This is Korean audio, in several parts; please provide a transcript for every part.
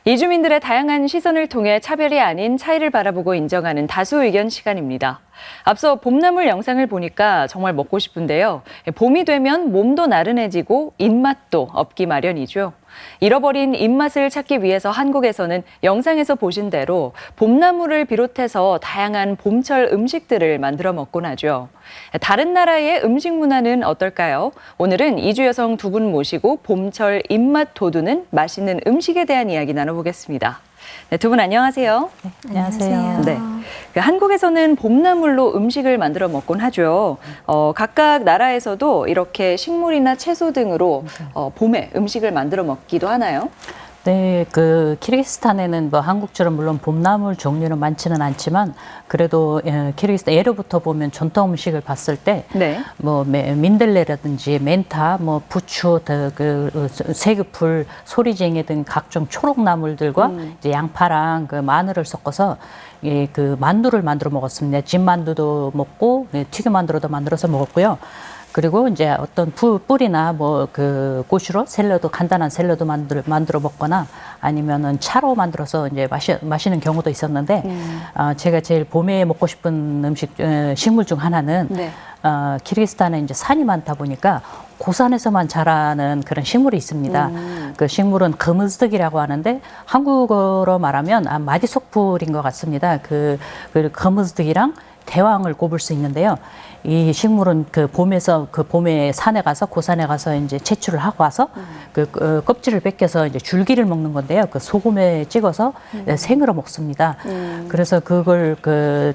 이주민들의 다양한 시선을 통해 차별이 아닌 차이를 바라보고 인정하는 다수 의견 시간입니다. 앞서 봄나물 영상을 보니까 정말 먹고 싶은데요. 봄이 되면 몸도 나른해지고 입맛도 없기 마련이죠. 잃어버린 입맛을 찾기 위해서 한국에서는 영상에서 보신 대로 봄나물을 비롯해서 다양한 봄철 음식들을 만들어 먹곤 하죠. 다른 나라의 음식 문화는 어떨까요? 오늘은 이주 여성 두 분 모시고 봄철 입맛 돋우는 맛있는 음식에 대한 이야기 나눠보겠습니다. 네, 두 분 안녕하세요. 네, 안녕하세요. 네, 한국에서는 봄나물로 음식을 만들어 먹곤 하죠. 각각 나라에서도 이렇게 식물이나 채소 등으로 봄에 음식을 만들어 먹기도 하나요? 네, 키르기스탄에는 뭐 한국처럼 물론 봄나물 종류는 많지는 않지만 그래도 키르기스탄 예로부터 보면 전통 음식을 봤을 때 뭐 민들레라든지 멘타, 뭐 부추, 세그풀, 소리쟁이 등 각종 초록나물들과 이제 양파랑 마늘을 섞어서 만두를 만들어 먹었습니다. 진만두도 먹고 튀김만두로도 만들어서 먹었고요. 그리고 이제 어떤 뿌리나 고추로 샐러드, 간단한 샐러드 만들어 먹거나 아니면은 차로 만들어서 이제 마시는 경우도 있었는데, 제가 제일 봄에 먹고 싶은 식물 중 하나는, 키르기스탄에 이제 산이 많다 보니까 고산에서만 자라는 그런 식물이 있습니다. 그 식물은 거무스득이라고 하는데 한국어로 말하면 마디속풀인 것 같습니다. 그 거무스득이랑 대왕을 꼽을 수 있는데요. 이 식물은 봄에 산에 가서 고산에 가서 이제 채취를 하고 와서 껍질을 벗겨서 이제 줄기를 먹는 건데요. 소금에 찍어서 생으로 먹습니다. 그래서 그걸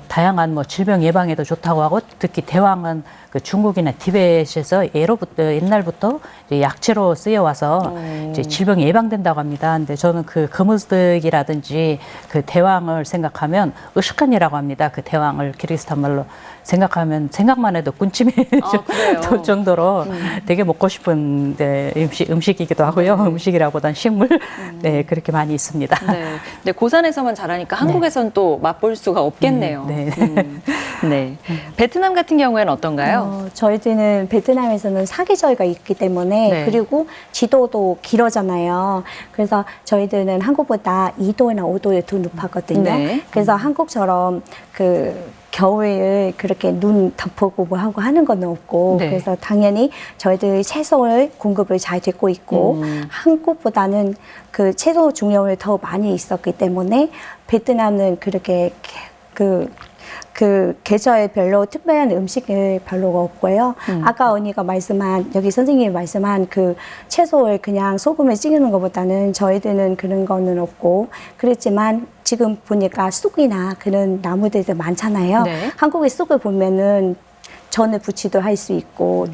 다양한 질병 예방에도 좋다고 하고, 특히 대왕은 중국이나 티벳에서 옛날부터 이제 약재로 쓰여와서 이제 질병이 예방된다고 합니다. 근데 저는 거무스득이라든지 대왕을 생각하면 으슈칸이라고 합니다. 대왕을 키르기스탄 말로 생각만 해도 군침이 돌 정도로 되게 먹고 싶은 음식이기도 하고요. 음식이라보단 식물 네, 그렇게 많이 있습니다. 네. 근데 고산에서만 자라니까 한국에선 또 맛볼 수가 없겠네요. 네. 베트남 같은 경우에는 어떤가요? 저희들은 베트남에서는 사계절가 있기 때문에 그리고 지도도 길어잖아요. 그래서 저희들은 한국보다 2도나 5도에 더 높았거든요. 그래서 한국처럼 겨울을 그렇게 눈 덮고 뭐 하고 하는 건 없고, 그래서 당연히 저희들 채소를 공급을 잘 됐고 있고, 한국보다는 채소 중용을 더 많이 있었기 때문에 베트남은 그렇게 계절별로 특별한 음식을 별로가 없고요. 아까 언니가 여기 선생님이 말씀한 채소를 그냥 소금에 찍는 것보다는 저희들은 그런 거는 없고, 그랬지만 지금 보니까 쑥이나 그런 나무들도 많잖아요. 한국의 쑥을 보면은 전을 부치도 할 수 있고,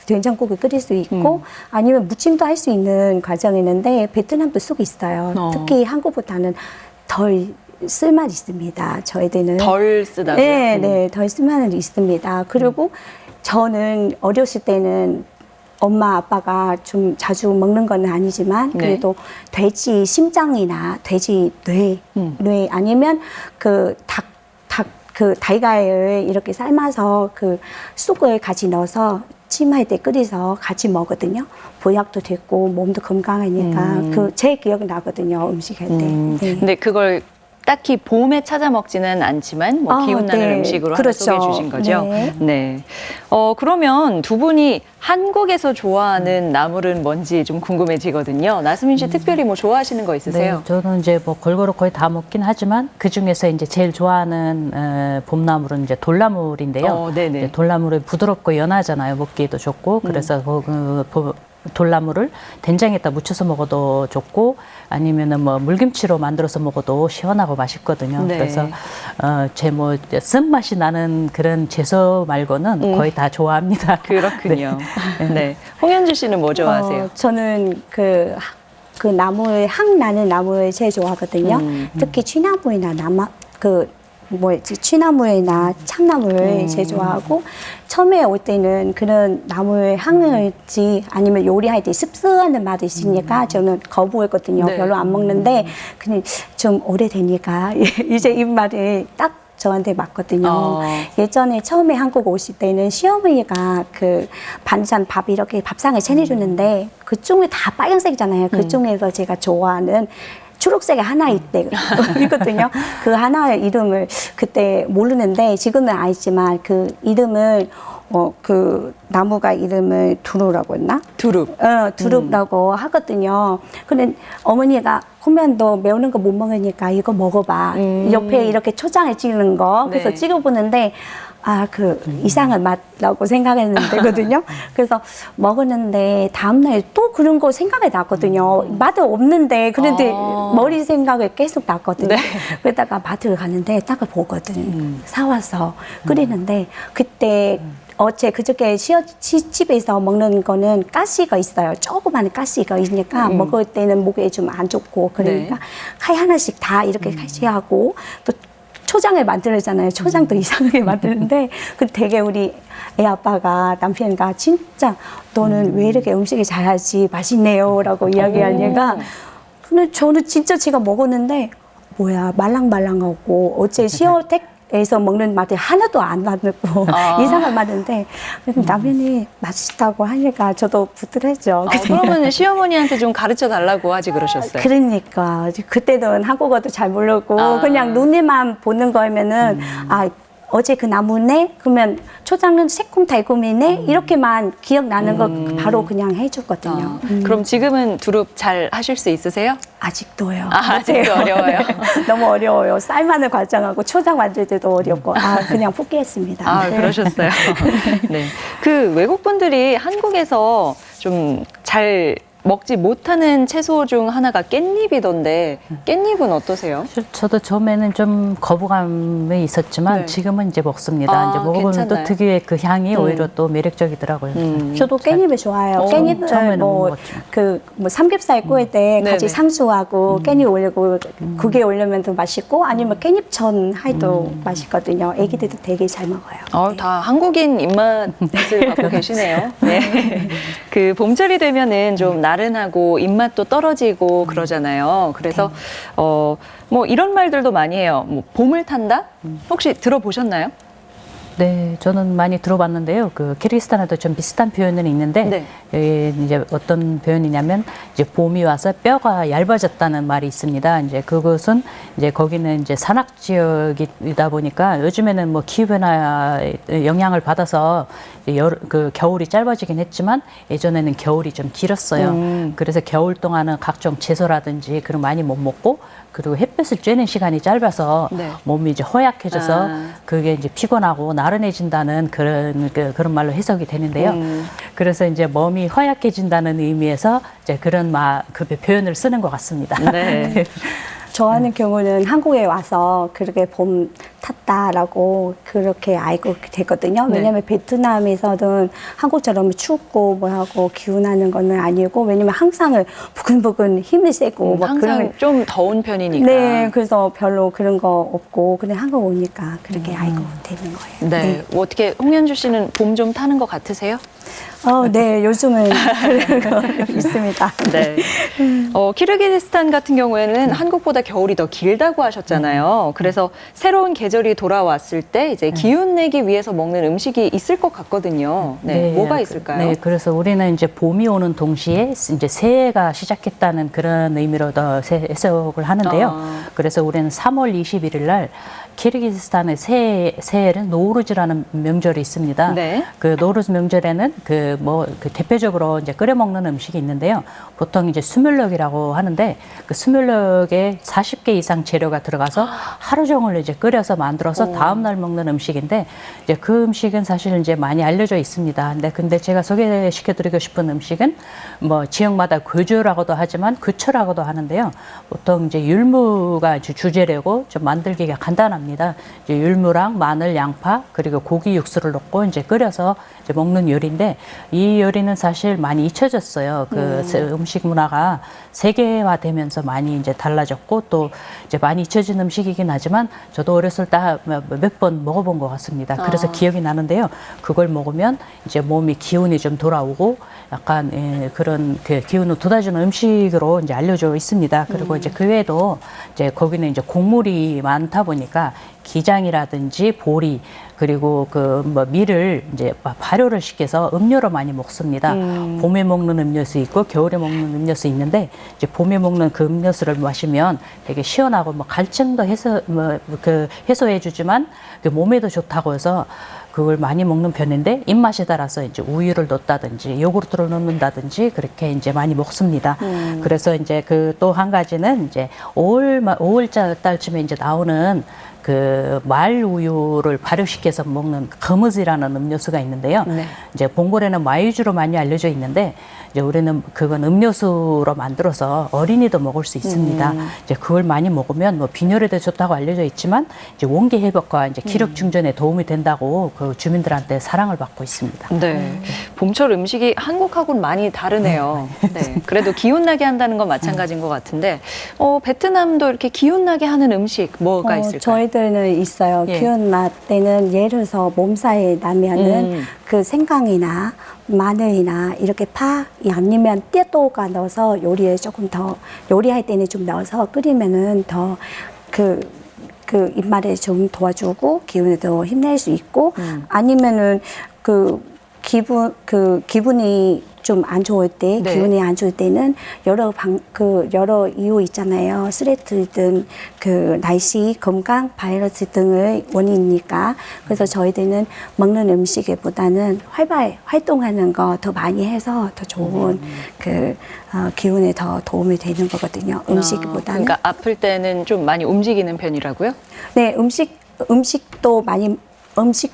된장국을 끓일 수 있고, 아니면 무침도 할 수 있는 과정이 있는데, 베트남도 쑥이 있어요. 특히 한국보다는 덜 쓸맛 있습니다. 저희들은 덜 쓰다고요? 네, 덜 쓸맛은 있습니다. 그리고 저는 어렸을 때는 엄마 아빠가 좀 자주 먹는 건 아니지만 그래도 돼지 심장이나 돼지 뇌 아니면 달걀을 이렇게 삶아서 쑥을 같이 넣어서 찜할 때 끓여서 같이 먹거든요. 보약도 됐고 몸도 건강하니까 제 기억 나거든요. 음식 할 때. 근데 그걸 딱히 봄에 찾아 먹지는 않지만 기운 나는 음식으로 하나 소개해 주신 거죠. 그러면 두 분이 한국에서 좋아하는 나물은 뭔지 좀 궁금해지거든요. 나수민 씨 특별히 좋아하시는 거 있으세요? 네, 저는 이제 골고루 거의 다 먹긴 하지만 그 중에서 이제 제일 좋아하는 봄나물은 이제 돌나물인데요. 이제 돌나물은 부드럽고 연하잖아요. 먹기도 좋고, 그래서 돌나물을 된장에다 묻혀서 먹어도 좋고, 아니면은 물김치로 만들어서 먹어도 시원하고 맛있거든요. 그래서 쓴맛이 나는 그런 채소 말고는 거의 다 좋아합니다. 그렇군요. 홍현주 씨는 뭐 좋아하세요? 저는 나물 향 나는 나물 제일 좋아하거든요. 특히 취나물이나 취나물이나 참나물을 제일 좋아하고, 처음에 올 때는 그런 나물 향을지 아니면 요리할 때 씁쓸한 맛이 있으니까 저는 거부했거든요. 별로 안 먹는데 그냥 좀 오래되니까 이제 입맛이 딱 저한테 맞거든요. 예전에 처음에 한국 오실 때는 시어머니가 반찬 밥 이렇게 밥상에 차려주는데 그중에 다 빨간색이잖아요. 그중에서 제가 좋아하는 초록색이 하나 있거든요. 그 하나의 이름을 그때 모르는데 지금은 알지만 그 이름을 그 나무가 이름을 두루라고 했나? 두릅. 두릅라고 하거든요. 근데 어머니가 그러면 너 매우는 거 못 먹으니까 이거 먹어봐. 옆에 이렇게 초장에 찍는 거. 그래서 네. 찍어보는데 이상한 맛이라고 생각했는데거든요. 그래서 먹었는데 다음날 또 그런 거 생각이 났거든요. 맛은 없는데 그런데 머리 생각이 계속 났거든요. 네. 그러다가 마트를 갔는데 딱을 보거든. 사와서 끓이는데 그때 그저께 시집에서 먹는 거는 가시가 있어요. 조그만 가시가 있으니까 먹을 때는 목에 좀 안 좋고 그러니까 칼 하나씩 다 이렇게 칼질하고 또 초장을 만들잖아요. 초장도 이상하게 만드는데 그 되게 우리 애 아빠가 남편과 진짜 너는 왜 이렇게 음식을 잘하지 맛있네요라고 이야기하니까 근데 저는 진짜 제가 먹었는데 뭐야 말랑말랑하고 어제 시어택에서 먹는 맛이 하나도 안 나고 이상한 맛인데 남편이 맛있다고 하니까 저도 부들했죠. 그러면 시어머니한테 좀 가르쳐 달라고 하지 그러셨어요? 그러니까 그때는 한국어도 잘 모르고 그냥 눈에만 보는 거면은 어제 그 나무네? 그러면 초장은 새콤달콤이네? 이렇게만 기억나는 거 바로 그냥 해줬거든요. 그럼 지금은 두릅 잘 하실 수 있으세요? 아직도요. 아직도 어려워요. 너무 어려워요. 쌀만을 과장하고 초장 만들 때도 어렵고 그냥 포기했습니다. 그러셨어요. 네. 그 외국 분들이 한국에서 좀 잘 먹지 못하는 채소 중 하나가 깻잎이던데 깻잎은 어떠세요? 저도 처음에는 좀 거부감이 있었지만 네. 지금은 이제 먹습니다. 이제 먹어보면 괜찮나요? 또 특유의 그 향이 오히려 또 매력적이더라고요. 저도 깻잎을 좋아해요. 처음에는 깻잎을 못 먹었죠. 삼겹살 구울 때 같이 네네. 상추하고 깻잎 올리고 국에 올리면 더 맛있고 아니면 깻잎전 해도 맛있거든요. 애기들도 되게 잘 먹어요. 다 한국인 입맛을 갖고 계시네요. 네. 그 봄철이 되면은 좀 나른하고 입맛도 떨어지고 그러잖아요. 그래서 뭐 이런 말들도 많이 해요. 뭐 봄을 탄다? 혹시 들어보셨나요? 네, 저는 많이 들어봤는데요. 그 키르기스탄에도 좀 비슷한 표현은 있는데 이제 어떤 표현이냐면 이제 봄이 와서 뼈가 얇아졌다는 말이 있습니다. 이제 그것은 이제 거기는 이제 산악 지역이다 보니까 요즘에는 뭐 기후 변화 영향을 받아서 그 겨울이 짧아지긴 했지만 예전에는 겨울이 좀 길었어요. 그래서 겨울 동안은 각종 채소라든지 그런 많이 못 먹고 그리고 햇볕을 쬐는 시간이 짧아서 몸이 이제 허약해져서 그게 이제 피곤하고 나른해진다는 그런 말로 해석이 되는데요. 그래서 이제 몸이 허약해진다는 의미에서 이제 그 표현을 쓰는 것 같습니다. 네. 저 하는 경우는 한국에 와서 그렇게 봄 탔다라고 그렇게 알고 되거든요. 왜냐면 베트남에서는 한국처럼 춥고 뭐하고 기운하는 거는 아니고 왜냐면 항상 부근부근 힘이 세고 막 항상 좀 더운 편이니까. 네, 그래서 별로 그런 거 없고 그냥 한국 오니까 그렇게 알고 되는 거예요. 네. 어떻게 홍현주 씨는 봄 좀 타는 것 같으세요? 네, 요즘은 그런 거 있습니다. 네. 키르기스탄 같은 경우에는 한국보다 겨울이 더 길다고 하셨잖아요. 그래서 새로운 계절이 돌아왔을 때 이제 기운 내기 위해서 먹는 음식이 있을 것 같거든요. 네. 뭐가 있을까요? 네, 그래서 우리는 이제 봄이 오는 동시에 이제 새해가 시작했다는 그런 의미로 더 해석을 하는데요. 그래서 우리는 3월 21일 날 키르기스탄의 새해는 노우루즈라는 명절이 있습니다. 네. 그 노우루즈 명절에는 그 대표적으로 이제 끓여 먹는 음식이 있는데요. 보통 이제 수묠럭이라고 하는데 그 수묠럭에 40개 이상 재료가 들어가서 하루 종일 이제 끓여서 만들어서 다음 날 먹는 음식인데 이제 그 음식은 사실 이제 많이 알려져 있습니다. 근데 제가 소개시켜드리고 싶은 음식은 뭐 지역마다 괴주라고도 하지만 괴초라고도 하는데요. 보통 이제 율무가 주재료고 좀 만들기가 간단합니다. 이제 율무랑 마늘, 양파 그리고 고기 육수를 넣고 이제 끓여서 이제 먹는 요리인데 이 요리는 사실 많이 잊혀졌어요. 그 음식 문화가 세계화되면서 많이 이제 달라졌고 또 이제 많이 잊혀진 음식이긴 하지만 저도 어렸을 때 몇 번 먹어본 것 같습니다. 그래서 기억이 나는데요. 그걸 먹으면 이제 몸이 기운이 좀 돌아오고 약간 그런 그 기운을 돋아주는 음식으로 이제 알려져 있습니다. 그리고 이제 그 외에도 이제 거기는 이제 곡물이 많다 보니까 기장이라든지 보리 그리고 그 뭐 밀을 이제 발효를 시켜서 음료로 많이 먹습니다. 봄에 먹는 음료수 있고 겨울에 먹는 음료수 있는데 이제 봄에 먹는 그 음료수를 마시면 되게 시원하고 뭐 갈증도 해소해 주지만 그 몸에도 좋다고 해서 그걸 많이 먹는 편인데 입맛에 따라서 이제 우유를 넣었다든지 요구르트를 넣는다든지 그렇게 이제 많이 먹습니다. 그래서 이제 그 또 한 가지는 이제 5월 달쯤에 이제 나오는 그 말 우유를 발효시켜서 먹는 거무지라는 음료수가 있는데요. 네. 이제 봉골에는 마유주로 많이 알려져 있는데 이제 우리는 그건 음료수로 만들어서 어린이도 먹을 수 있습니다. 이제 그걸 많이 먹으면 뭐 빈혈에도 좋다고 알려져 있지만 이제 원기 회복과 이제 기력 충전에 도움이 된다고 그 주민들한테 사랑을 받고 있습니다. 네. 봄철 음식이 한국하고는 많이 다르네요. 네. 그래도 기운나게 한다는 건 마찬가지인 것 같은데, 베트남도 이렇게 기운나게 하는 음식 뭐가 있을까요? 저희들은 있어요. 예. 기운 날 때는 예를 들어서 몸살이 나면은 그 생강이나 마늘이나 이렇게 파 아니면 떼또가 넣어서 요리에 조금 더 요리할 때는 좀 넣어서 끓이면은 더 그 입맛에 좀 도와주고 기운에도 힘낼 수 있고 아니면은 기분이 좀 안 좋을 때, 네. 기분이 안 좋을 때는 여러 이유 있잖아요. 스트레스든 날씨, 건강, 바이러스 등의 원인이니까. 그래서 저희들은 먹는 음식보다는 활동하는 거 더 많이 해서 더 좋은 기운에 더 도움이 되는 거거든요. 음식보다는. 그러니까 아플 때는 좀 많이 움직이는 편이라고요? 네, 음식도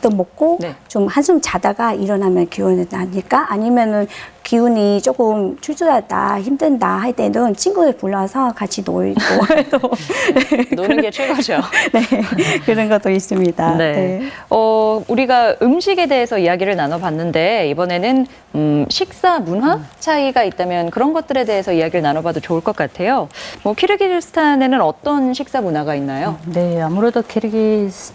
먹고 네. 좀 한숨 자다가 일어나면 기운이 나니까 아니면은 기운이 조금 출출하다 힘든다 할 때는 친구를 불러서 같이 놀고 노는 게 최고죠. 네, 그런 것도 있습니다. 네. 네. 우리가 음식에 대해서 이야기를 나눠봤는데 이번에는 식사 문화 차이가 있다면 그런 것들에 대해서 이야기를 나눠봐도 좋을 것 같아요. 뭐 키르기즈스탄에는 어떤 식사 문화가 있나요? 네, 아무래도 키르기즈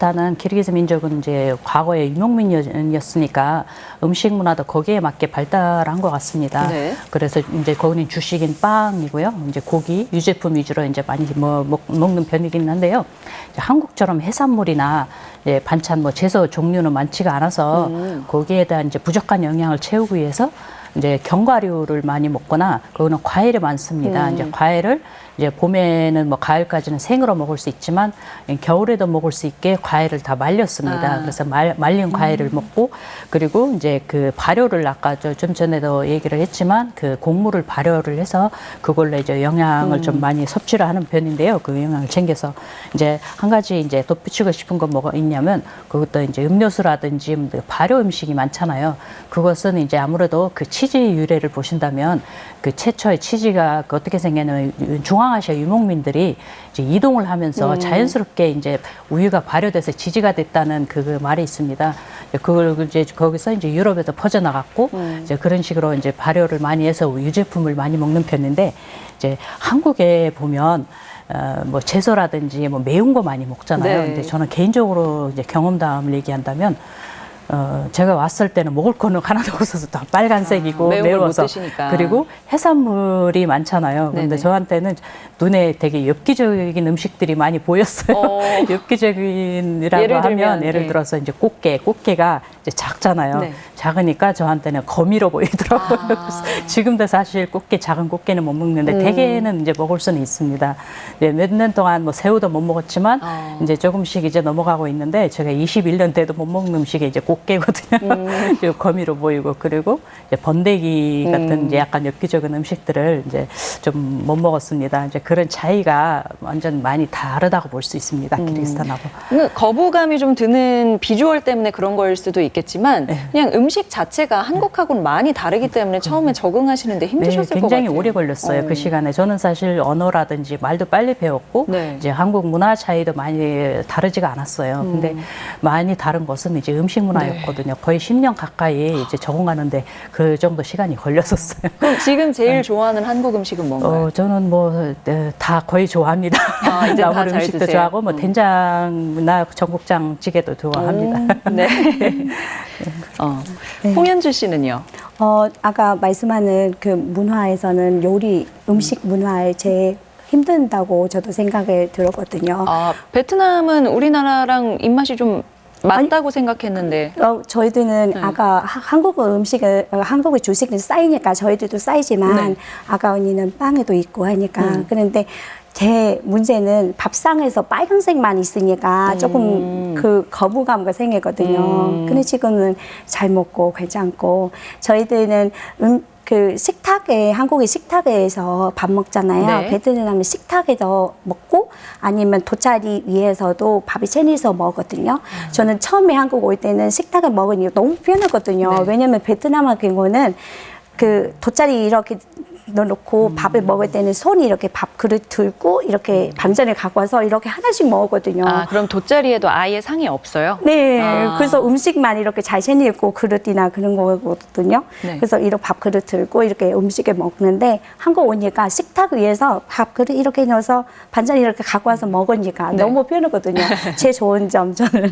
민족은 이제 과거에 유목민이었으니까 음식 문화도 거기에 맞게 발달한 것 같습니다. 네. 그래서 이제 거기는 주식인 빵이고요. 이제 고기, 유제품 위주로 이제 많이 먹는 편이긴 한데요. 이제 한국처럼 해산물이나 이제 반찬 채소 종류는 많지가 않아서 거기에 대한 이제 부족한 영양을 채우기 위해서 이제 견과류를 많이 먹거나 거기는 과일이 많습니다. 이제 과일을 이제 봄에는 가을까지는 생으로 먹을 수 있지만 겨울에도 먹을 수 있게 과일을 다 말렸습니다. 그래서 말린 과일을 먹고 그리고 이제 그 발효를 아까 좀 전에도 얘기를 했지만 그 곡물을 발효를 해서 그걸로 이제 영양을 좀 많이 섭취를 하는 편인데요. 그 영양을 챙겨서 이제 한 가지 이제 덧붙이고 싶은 건 뭐가 있냐면 그것도 이제 음료수라든지 발효 음식이 많잖아요. 그것은 이제 아무래도 그 치즈 유래를 보신다면 그 최초의 치즈가 어떻게 생겼냐면 중앙아시아 유목민들이 이제 이동을 하면서 자연스럽게 이제 우유가 발효돼서 지지가 됐다는 그 말이 있습니다. 그걸 이제 거기서 이제 유럽에도 퍼져나갔고 이제 그런 식으로 이제 발효를 많이 해서 유제품을 많이 먹는 편인데 이제 한국에 보면 채소라든지 매운 거 많이 먹잖아요. 네. 근데 저는 개인적으로 이제 경험담을 얘기한다면 제가 왔을 때는 먹을 거는 하나도 없어서 다 빨간색이고 매운 걸 못 매워서 드시니까. 그리고 해산물이 많잖아요. 근데 네네. 저한테는 눈에 되게 엽기적인 음식들이 많이 보였어요. 엽기적인이라고 예를 들면, 하면 예를 예. 들어서 이제 꽃게가 이제 작잖아요. 네. 작으니까 저한테는 거미로 보이더라고요. 그래서 지금도 사실 작은 꽃게는 못 먹는데 대게는 이제 먹을 수는 있습니다. 몇 년 동안 새우도 못 먹었지만 이제 조금씩 이제 넘어가고 있는데 제가 21년 돼도 못 먹는 음식이 이제 꽃게거든요. 그리고 거미로 보이고 그리고 이제 번데기 같은 이제 약간 엽기적인 음식들을 이제 좀 못 먹었습니다. 이제 그런 차이가 완전 많이 다르다고 볼 수 있습니다. 키르기스탄하고. 거부감이 좀 드는 비주얼 때문에 그런 걸 수도 있겠지만 네. 그냥 음식 자체가 한국하고는 많이 다르기 때문에 처음에 적응하시는데 힘드셨을 것 같아요. 굉장히 오래 걸렸어요. 그 시간에 저는 사실 언어라든지 말도 빨리 배웠고 네. 이제 한국 문화 차이도 많이 다르지가 않았어요. 근데 많이 다른 것은 이제 음식 문화였거든요. 거의 10년 가까이 이제 적응하는데 그 정도 시간이 걸렸었어요. 그럼 지금 제일 좋아하는 한국 음식은 뭔가요? 저는 다 거의 좋아합니다. 이제 다 나물 잘 음식도 드세요? 좋아하고 된장이나 전국장찌개도 좋아합니다. 네. 홍현주 씨는요? 아까 말씀하는 그 문화에서는 음식 문화에 제일 힘든다고 저도 생각이 들었거든요. 아, 베트남은 우리나라랑 입맛이 좀 맞다고 생각했는데. 저희들은 네. 아까 한국 음식을, 한국의 주식은 쌓이니까 저희들도 쌓이지만 네. 아까 언니는 빵에도 있고 하니까. 그런데 제 문제는 밥상에서 빨간색만 있으니까 조금 그 거부감가 생기거든요. 근데 지금은 잘 먹고 괜찮고 저희들은 그 식탁에 한국의 식탁에서 밥 먹잖아요. 네. 베트남은 식탁에서 먹고 아니면 돗자리 위에서도 밥이 채니서 먹거든요. 저는 처음에 한국 올 때는 식탁에 먹으니 너무 편하거든요. 네. 왜냐면 베트남 같은 경우는 그 돗자리 이렇게 넣어놓고 밥을 먹을 때는 손이 이렇게 밥 그릇 들고 이렇게 반찬을 갖고 와서 이렇게 하나씩 먹거든요. 아, 그럼 돗자리에도 아예 상이 없어요? 네, 아. 그래서 음식만 이렇게 잘 챙기고 그릇이나 그런 거거든요. 네. 그래서 이렇게 밥 그릇 들고 이렇게 음식을 먹는데 한국 오니까 식탁 위에서 밥 그릇 이렇게 넣어서 반찬 이렇게 갖고 와서 먹으니까 네. 너무 편하거든요. 제일 좋은 점 저는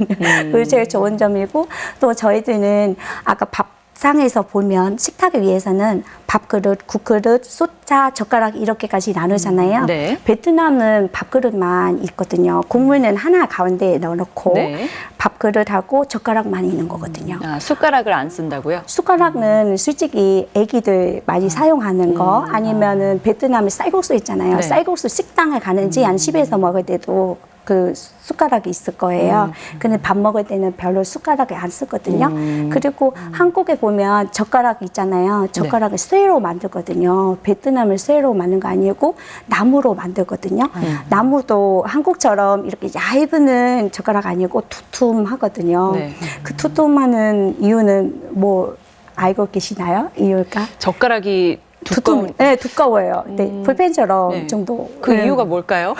그게 제일 좋은 점이고 또 저희들은 아까 밥상에서 보면 식탁 위에서는 밥그릇, 국그릇, 숫자, 젓가락 이렇게까지 나누잖아요. 네. 베트남은 밥그릇만 있거든요. 국물은 하나 가운데에 넣어놓고 네. 밥그릇하고 젓가락만 있는 거거든요. 아, 숟가락을 안 쓴다고요? 숟가락은 솔직히 애기들 많이 사용하는 거 아니면은 베트남에 쌀국수 있잖아요. 네. 쌀국수 식당에 가는지 한 집에서 먹을 때도 그 숟가락이 있을 거예요. 근데 밥 먹을 때는 별로 숟가락을 안 쓰거든요. 그리고 한국에 보면 젓가락 있잖아요. 젓가락을 쇠로 만들거든요. 베트남은 쇠로 만든 거 아니고 나무로 만들거든요. 나무도 한국처럼 이렇게 얇은 젓가락 아니고 두툼하거든요. 네. 그 두툼하는 이유는 뭐 알고 계시나요? 이유가? 젓가락이 두꺼운. 네, 두꺼워요. 네, 볼펜처럼 네. 정도. 그 네. 이유가 뭘까요?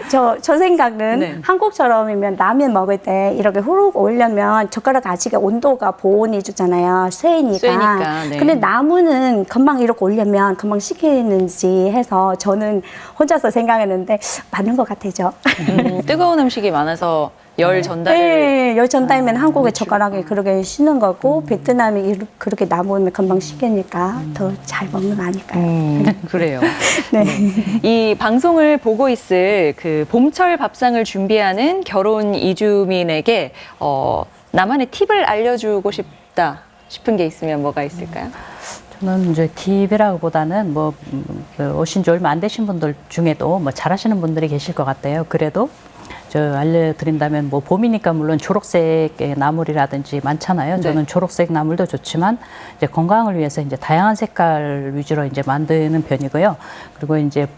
저 생각은 네. 한국처럼이면 라면 먹을 때 이렇게 후루룩 올려면 젓가락 아직 온도가 보온해 주잖아요. 쇠니까. 쇠니까, 네. 근데 나무는 금방 이렇게 올려면 금방 식히는지 해서 저는 혼자서 생각했는데 맞는 것 같아요. 뜨거운 음식이 많아서 열 전달을. 네, 열 전달이면 한국의 젓가락이 그렇게 쉬는 거고 베트남이 그렇게 나무면 금방 식으니까 더 잘 먹는 거 아닐까요? 그래요. 네. 이 방송을 보고 있을 그 봄철 밥상을 준비하는 결혼 이주민에게 나만의 팁을 알려주고 싶다 싶은 게 있으면 뭐가 있을까요? 저는 이제 팁이라기보다는 그 오신 지 얼마 안 되신 분들 중에도 뭐 잘하시는 분들이 계실 것 같아요. 그래도 저 알려드린다면 뭐 봄이니까 물론 초록색의 나물이라든지 많잖아요. 네. 저는 초록색 나물도 좋지만 이제 건강을 위해서 이제 다양한 색깔 위주로 이제 만드는 편이고요. 그리고 이제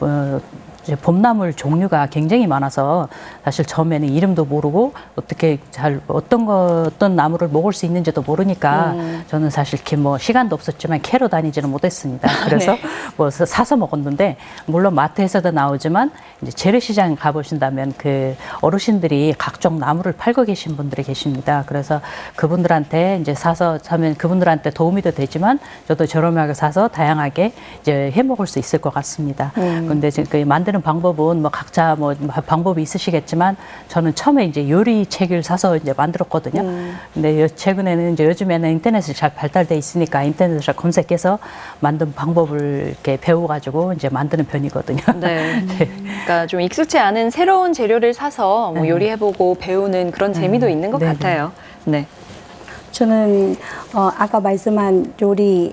봄나물 종류가 굉장히 많아서 사실 처음에는 이름도 모르고 어떻게 어떤 나물을 먹을 수 있는지도 모르니까 저는 사실 이렇게 뭐 시간도 없었지만 캐러 다니지는 못했습니다. 그래서 네. 뭐 사서 먹었는데 물론 마트에서도 나오지만 이제 재래시장 가보신다면 그 어르신들이 각종 나물을 팔고 계신 분들이 계십니다. 그래서 그분들한테 이제 사서 사면 그분들한테 도움이 도 되지만 저도 저렴하게 사서 다양하게 이제 해 먹을 수 있을 것 같습니다. 근데 지금 그 만드는 방법은 뭐 각자 뭐 방법이 있으시겠지만 저는 처음에 이제 요리 책을 사서 이제 만들었거든요. 근데 최근에는 이제 요즘에는 인터넷이 잘 발달돼 있으니까 인터넷을 검색해서 만든 방법을 이렇게 배워가지고 이제 만드는 편이거든요. 네. 그러니까 좀 익숙치 않은 새로운 재료를 사서 뭐 요리해보고 배우는 그런 재미도 있는 것 네네. 같아요. 네. 저는 아까 말씀한 요리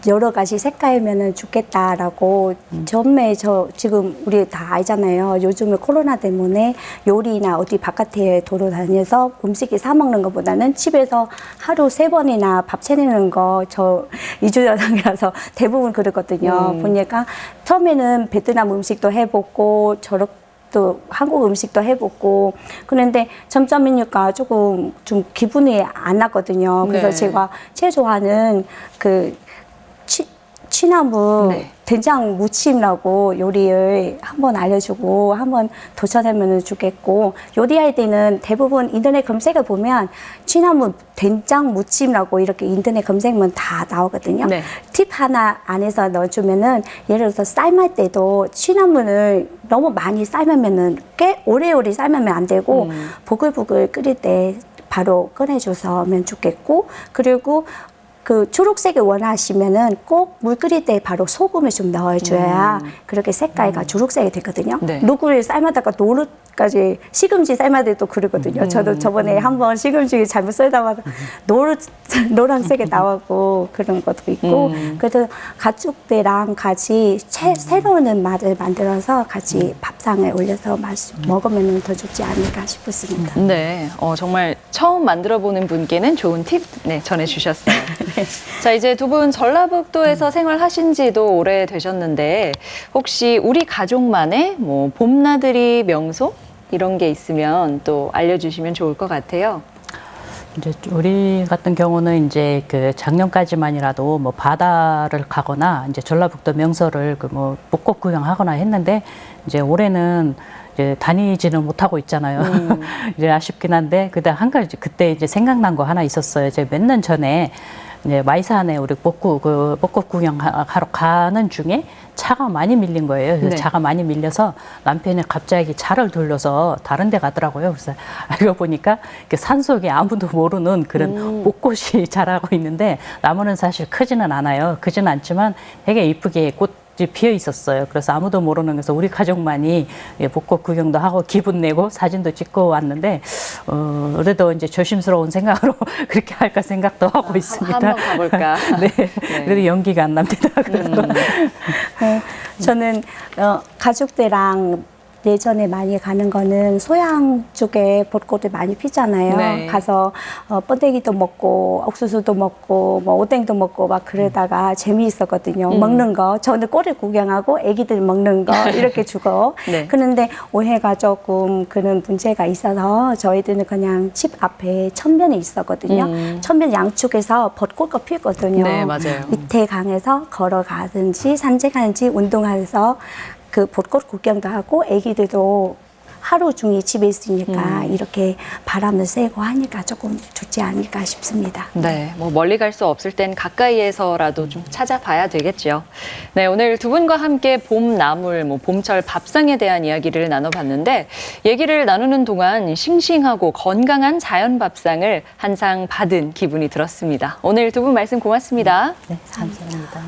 여러 가지 색깔이면은 좋겠다라고 처음에 저 지금 우리 다 알잖아요. 요즘에 코로나 때문에 요리나 어디 바깥에 돌아다녀서 음식이 사 먹는 것보다는 집에서 하루 3번이나 밥 차리는 거 저 이주 여성이라서 대부분 그러거든요. 보니까 처음에는 베트남 음식도 해보고 또 한국 음식도 해보고 그런데 점점이니까 조금 좀 기분이 안 났거든요. 그래서 네. 제가 제일 좋아하는 그 취나무 네. 된장 무침이라고 요리를 한번 알려주고 한번 도전하면 좋겠고 요리할 때는 대부분 인터넷 검색을 보면 취나무 된장 무침이라고 이렇게 인터넷 검색만 다 나오거든요. 네. 팁 하나 안에서 넣어주면은 예를 들어서 삶을 때도 취나물을 너무 많이 삶으면은 꽤 오래오래 삶으면 안 되고 보글보글 끓일 때 바로 꺼내줘서 하면 좋겠고 그리고 그 초록색을 원하시면은 꼭 물 끓일 때 바로 소금을 좀 넣어줘야 그렇게 색깔이 초록색이 되거든요. 네. 누구를 삶아다가 노릇까지 시금치 삶아야 또 그러거든요. 저도 저번에 한번 시금치 잘못 썰다가 노란색이 나오고 그런 것도 있고 그래도 가족들이랑 같이 새로운 맛을 만들어서 같이 밥상에 올려서 먹으면 더 좋지 않을까 싶습니다. 네, 정말 처음 만들어보는 분께는 좋은 팁 전해주셨어요. 네. 자, 이제 두 분 전라북도에서 생활하신 지도 오래되셨는데 혹시 우리 가족만의 뭐 봄나들이 명소 이런 게 있으면 또 알려주시면 좋을 것 같아요. 이제 우리 같은 경우는 이제 그 작년까지만이라도 뭐 바다를 가거나 이제 전라북도 명소를 그 뭐 벚꽃 구경하거나 했는데 이제 올해는 이제 다니지는 못하고 있잖아요. 이제 아쉽긴 한데 한 가지 그때 이제 생각난 거 하나 있었어요. 이제 몇 년 전에 이제 마이산에 우리 벚꽃 구경하러 가는 중에 차가 많이 밀린 거예요. 그래서 네. 차가 많이 밀려서 남편이 갑자기 차를 돌려서 다른 데 가더라고요. 그래서 알고 보니까 산속에 아무도 모르는 그런 벚꽃이 자라고 있는데 나무는 사실 크지는 않아요. 크지는 않지만 되게 이쁘게 꽃이 피어 있었어요. 그래서 아무도 모르는 데서 우리 가족만이 벚꽃 구경도 하고 기분 내고 사진도 찍고 왔는데 그래도 이제 조심스러운 생각으로 그렇게 할까 생각도 하고 있습니다. 한번 가볼까. 네. 그래도 연기가 안 납니다. 저는 가족들이랑 예전에 많이 가는 거는 소양 쪽에 벚꽃이 많이 피잖아요. 네. 가서 번데기도 먹고 옥수수도 먹고 뭐 오뎅도 먹고 막 그러다가 재미있었거든요. 먹는 거. 저는 꼴을 구경하고 애기들 먹는 거 이렇게 주고. 네. 그런데 올해가 조금 그런 문제가 있어서 저희들은 그냥 집 앞에 천변이 있었거든요. 천변 양쪽에서 벚꽃가 피거든요. 네, 맞아요. 밑에 강에서 걸어가든지 산책하든지 운동하면서 그 벚꽃 구경도 하고 애기들도 하루 종일 집에 있으니까 이렇게 바람을 쐬고 하니까 조금 좋지 않을까 싶습니다. 네, 뭐 멀리 갈 수 없을 땐 가까이에서라도 좀 찾아봐야 되겠죠. 네, 오늘 두 분과 함께 봄나물, 봄철 밥상에 대한 이야기를 나눠봤는데 얘기를 나누는 동안 싱싱하고 건강한 자연 밥상을 한 상 받은 기분이 들었습니다. 오늘 두 분 말씀 고맙습니다. 네, 감사합니다.